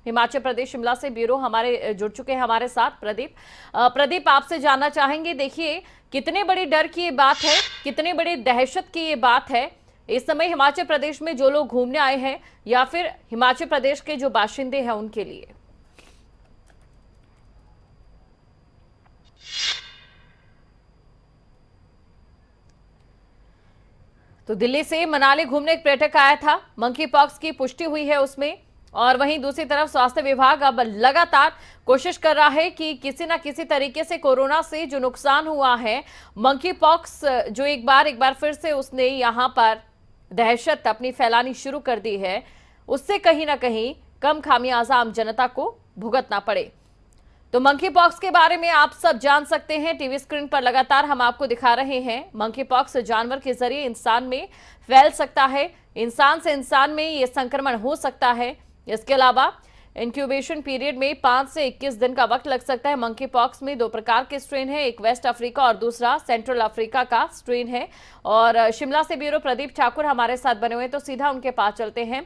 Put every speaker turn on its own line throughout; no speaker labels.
हिमाचल प्रदेश शिमला से ब्यूरो हमारे जुड़ चुके हैं हमारे साथ प्रदीप। प्रदीप, आपसे जानना चाहेंगे, देखिए कितने बड़ी डर की ये बात है, कितने बड़ी दहशत की ये बात है इस समय हिमाचल प्रदेश में जो लोग घूमने आए हैं या फिर हिमाचल प्रदेश के जो बाशिंदे हैं उनके लिए। तो दिल्ली से मनाली घूमने एक पर्यटक आया था, मंकी पॉक्स की पुष्टि हुई है उसमें, और वहीं दूसरी तरफ स्वास्थ्य विभाग अब लगातार कोशिश कर रहा है कि किसी ना किसी तरीके से कोरोना से जो नुकसान हुआ है, मंकी पॉक्स जो एक बार फिर से उसने यहां पर दहशत अपनी फैलानी शुरू कर दी है, उससे कहीं ना कहीं कम खामियाजा आम जनता को भुगतना पड़े। तो मंकी पॉक्स के बारे में आप सब जान सकते हैं, टीवी स्क्रीन पर लगातार हम आपको दिखा रहे हैं। मंकी पॉक्स जानवर के जरिए इंसान में फैल सकता है, इंसान से इंसान में यह संक्रमण हो सकता है। इसके अलावा इंक्यूबेशन पीरियड में 5 से 21 दिन का वक्त लग सकता है। मंकी पॉक्स में 2 प्रकार के स्ट्रेन है, एक वेस्ट अफ्रीका और दूसरा सेंट्रल अफ्रीका का स्ट्रेन है। और शिमला से ब्यूरो प्रदीप ठाकुर हमारे साथ बने हुए, तो सीधा उनके पास चलते हैं।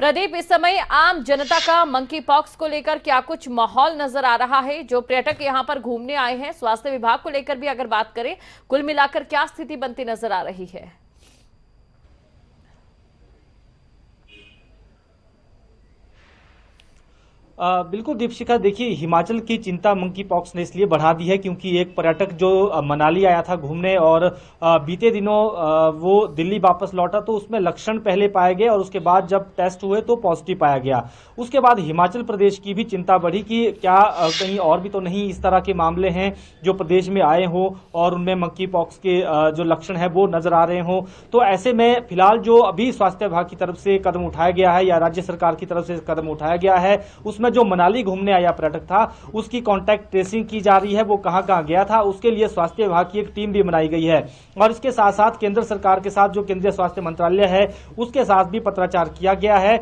प्रदीप, इस समय आम जनता का मंकी पॉक्स को लेकर क्या कुछ माहौल नजर आ रहा है? जो पर्यटक यहां पर घूमने आए हैं, स्वास्थ्य विभाग को लेकर भी अगर बात करें, कुल मिलाकर क्या स्थिति बनती नजर आ रही है?
बिल्कुल दीपशिखा, देखिए हिमाचल की चिंता मंकी पॉक्स ने इसलिए बढ़ा दी है क्योंकि एक पर्यटक जो मनाली आया था घूमने और बीते दिनों वो दिल्ली वापस लौटा, तो उसमें लक्षण पहले पाए गए और उसके बाद जब टेस्ट हुए तो पॉजिटिव पाया गया। उसके बाद हिमाचल प्रदेश की भी चिंता बढ़ी कि क्या कहीं और भी तो नहीं इस तरह के मामले हैं जो प्रदेश में आए हों और उनमें मंकी पॉक्स के जो लक्षण है वो नजर आ रहे हों। तो ऐसे में फिलहाल जो अभी स्वास्थ्य विभाग की तरफ से कदम उठाया गया है या राज्य सरकार की तरफ से कदम उठाया गया है, उसमें जो मनाली घूमने आया पर्यटक था उसकी कांटेक्ट ट्रेसिंग की जा रही है, वो कहां गया था, उसके लिए स्वास्थ्य विभाग की एक टीम भी बनाई गई है। और इसके साथ साथ केंद्र सरकार के साथ जो केंद्रीय स्वास्थ्य मंत्रालय है उसके साथ भी पत्राचार किया गया है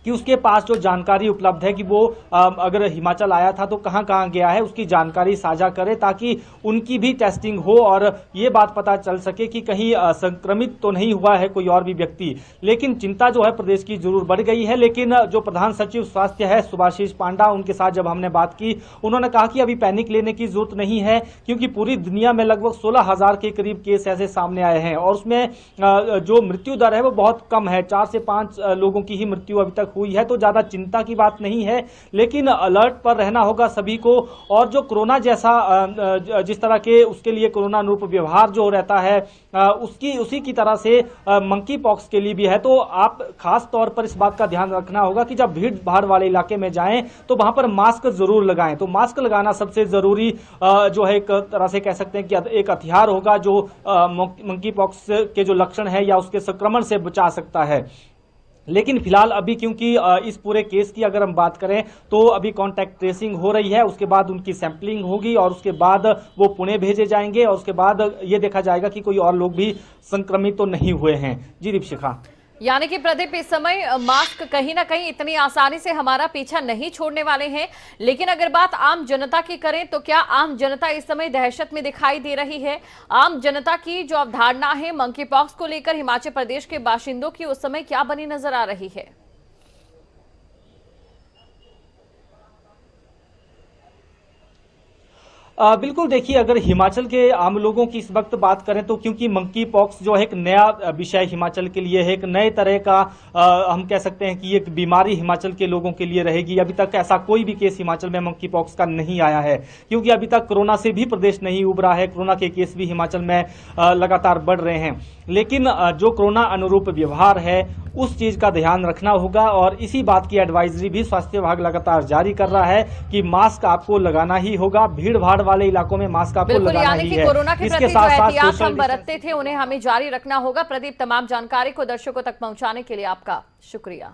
कि उसके पास जो जानकारी उपलब्ध है कि वो अगर हिमाचल आया था तो कहां गया है, उसकी जानकारी साझा करे ताकि उनकी भी टेस्टिंग हो और ये बात पता चल सके कि कहीं संक्रमित तो नहीं हुआ है कोई और भी व्यक्ति। लेकिन चिंता जो है प्रदेश की जरूर बढ़ गई है। लेकिन जो प्रधान सचिव स्वास्थ्य है सुभाशीष पांडा, उनके साथ जब हमने बात की, उन्होंने कहा कि अभी पैनिक लेने की जरूरत नहीं है क्योंकि पूरी दुनिया में लगभग 16,000 के करीब केस ऐसे सामने आए हैं और उसमें जो मृत्यु दर है वो बहुत कम है, 4 से 5 लोगों की ही मृत्यु अभी तक हुई है। तो ज्यादा चिंता की बात नहीं है, लेकिन अलर्ट पर रहना होगा सभी को। और जो कोरोना जैसा जिस तरह के उसके लिए कोरोना अनुरूप व्यवहार जो रहता है उसी की तरह से मंकी पॉक्स के लिए भी है। तो आप खास तौर पर इस बात का ध्यान रखना होगा कि जब भीड़ भाड़ वाले इलाके में जाएं तो वहां पर मास्क जरूर लगाएं। तो मास्क लगाना सबसे जरूरी जो है एक तरह से कह सकते हैं कि एक हथियार होगा जो मंकी पॉक्स के जो लक्षण है या उसके संक्रमण से बचा सकता है। लेकिन फिलहाल अभी क्योंकि इस पूरे केस की अगर हम बात करें तो अभी कांटेक्ट ट्रेसिंग हो रही है, उसके बाद उनकी सैंपलिंग होगी और उसके बाद वो पुणे भेजे जाएंगे और उसके बाद ये देखा जाएगा कि कोई और लोग भी संक्रमित तो नहीं हुए हैं। जी दीपशिखा।
यानी कि प्रदीप, इस समय मास्क कहीं ना कहीं इतनी आसानी से हमारा पीछा नहीं छोड़ने वाले हैं। लेकिन अगर बात आम जनता की करें तो क्या आम जनता इस समय दहशत में दिखाई दे रही है? आम जनता की जो अवधारणा है मंकी पॉक्स को लेकर हिमाचल प्रदेश के बाशिंदों की उस समय क्या बनी नजर आ रही है?
बिल्कुल, देखिए अगर हिमाचल के आम लोगों की इस वक्त बात करें तो क्योंकि मंकी पॉक्स जो है एक नया विषय हिमाचल के लिए है, एक नए तरह का हम कह सकते हैं कि एक बीमारी हिमाचल के लोगों के लिए रहेगी। अभी तक ऐसा कोई भी केस हिमाचल में मंकी पॉक्स का नहीं आया है क्योंकि अभी तक कोरोना से भी प्रदेश नहीं उभरा है, कोरोना के केस भी हिमाचल में लगातार बढ़ रहे हैं। लेकिन जो कोरोना अनुरूप व्यवहार है उस चीज का ध्यान रखना होगा और इसी बात की एडवाइजरी भी स्वास्थ्य विभाग लगातार जारी कर रहा है कि मास्क आपको लगाना ही होगा, भीड़ भाड़ वाले इलाकों में मास्क आपको लगाना ही है।
कोरोना के प्रति जो एहतियात हम बरतते थे उन्हें हमें जारी रखना होगा। प्रदीप, तमाम जानकारी को दर्शकों तक पहुंचाने के लिए आपका शुक्रिया।